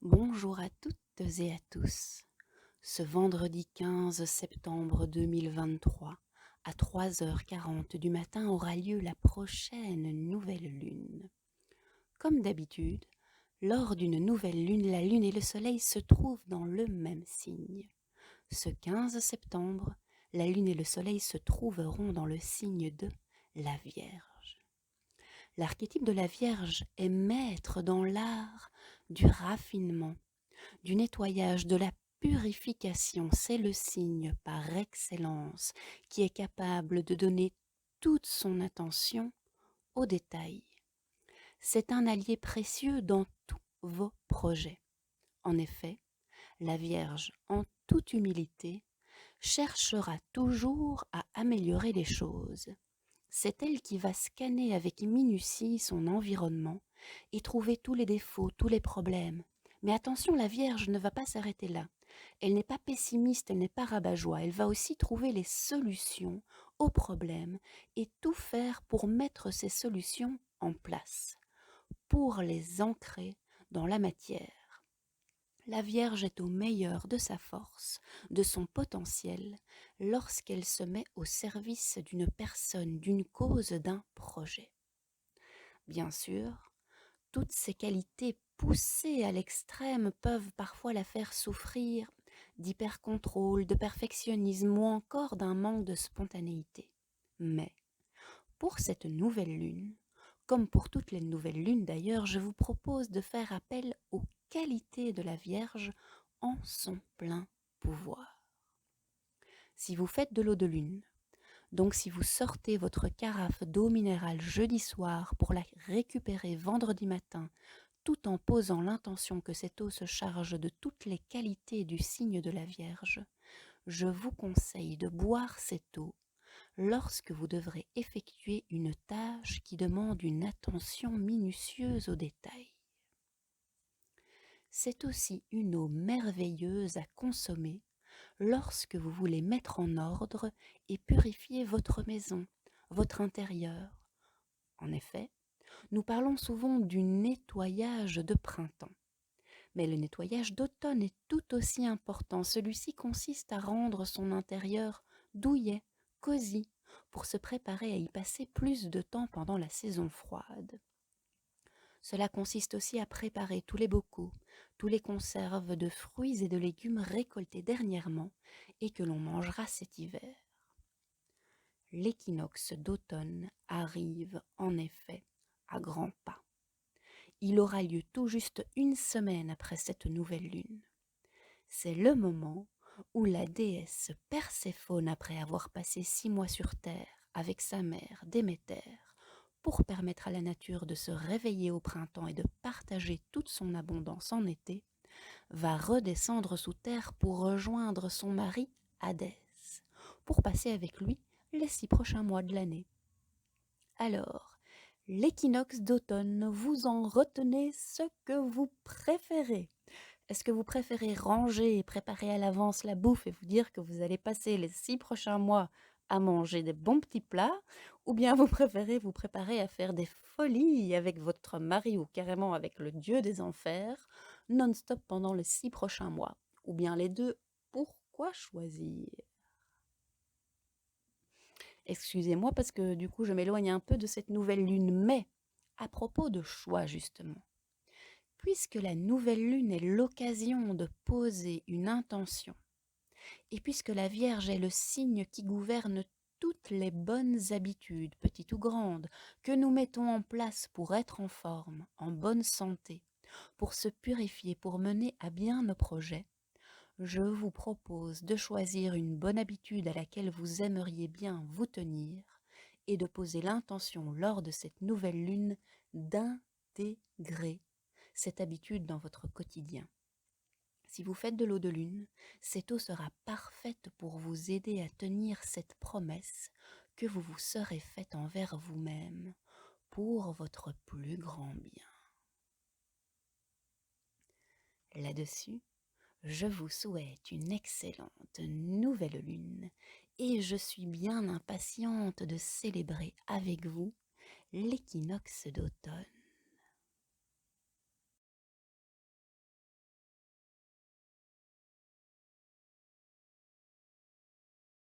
Bonjour à toutes et à tous. Ce vendredi 15 septembre 2023, à 3h40 du matin aura lieu la prochaine nouvelle lune. Comme d'habitude, lors d'une nouvelle lune, la lune et le soleil se trouvent dans le même signe. Ce 15 septembre, la lune et le soleil se trouveront dans le signe de la Vierge. L'archétype de la Vierge est maître dans l'art du raffinement, du nettoyage, de la purification. C'est le signe par excellence qui est capable de donner toute son attention aux détails. C'est un allié précieux dans tous vos projets. En effet, la Vierge, en toute humilité, cherchera toujours à améliorer les choses. C'est elle qui va scanner avec minutie son environnement et trouver tous les défauts, tous les problèmes. Mais attention, la Vierge ne va pas s'arrêter là. Elle n'est pas pessimiste, elle n'est pas rabat-joie. Elle va aussi trouver les solutions aux problèmes et tout faire pour mettre ces solutions en place, pour les ancrer dans la matière. La Vierge est au meilleur de sa force, de son potentiel, lorsqu'elle se met au service d'une personne, d'une cause, d'un projet. Bien sûr, toutes ces qualités poussées à l'extrême peuvent parfois la faire souffrir d'hypercontrôle, de perfectionnisme ou encore d'un manque de spontanéité. Mais pour cette nouvelle lune, comme pour toutes les nouvelles lunes d'ailleurs, je vous propose de faire appel aux qualités de la Vierge en son plein pouvoir. Si vous faites de l'eau de lune, donc si vous sortez votre carafe d'eau minérale jeudi soir pour la récupérer vendredi matin, tout en posant l'intention que cette eau se charge de toutes les qualités du signe de la Vierge, je vous conseille de boire cette eau lorsque vous devrez effectuer une tâche qui demande une attention minutieuse aux détails. C'est aussi une eau merveilleuse à consommer lorsque vous voulez mettre en ordre et purifier votre maison, votre intérieur. En effet, nous parlons souvent du nettoyage de printemps. Mais le nettoyage d'automne est tout aussi important. Celui-ci consiste à rendre son intérieur douillet, cosy, pour se préparer à y passer plus de temps pendant la saison froide. Cela consiste aussi à préparer tous les bocaux, tous les conserves de fruits et de légumes récoltés dernièrement et que l'on mangera cet hiver. L'équinoxe d'automne arrive en effet à grands pas. Il aura lieu tout juste une semaine après cette nouvelle lune. C'est le moment où la déesse Perséphone, après avoir passé 6 mois sur terre avec sa mère Déméter, pour permettre à la nature de se réveiller au printemps et de partager toute son abondance en été, va redescendre sous terre pour rejoindre son mari Hadès, pour passer avec lui les 6 prochains mois de l'année. Alors, l'équinoxe d'automne, vous en retenez ce que vous préférez. Est-ce que vous préférez ranger et préparer à l'avance la bouffe et vous dire que vous allez passer les 6 prochains mois à manger des bons petits plats, ou bien vous préférez vous préparer à faire des folies avec votre mari ou carrément avec le dieu des enfers, non-stop pendant les 6 prochains mois, ou bien les deux? Pourquoi choisir? Excusez-moi parce que du coup je m'éloigne un peu de cette nouvelle lune, mais à propos de choix justement, puisque la nouvelle lune est l'occasion de poser une intention, et puisque la Vierge est le signe qui gouverne toutes les bonnes habitudes, petites ou grandes, que nous mettons en place pour être en forme, en bonne santé, pour se purifier, pour mener à bien nos projets, je vous propose de choisir une bonne habitude à laquelle vous aimeriez bien vous tenir et de poser l'intention lors de cette nouvelle lune d'intégrer cette habitude dans votre quotidien. Si vous faites de l'eau de lune, cette eau sera parfaite pour vous aider à tenir cette promesse que vous vous serez faite envers vous-même pour votre plus grand bien. Là-dessus, je vous souhaite une excellente nouvelle lune et je suis bien impatiente de célébrer avec vous l'équinoxe d'automne.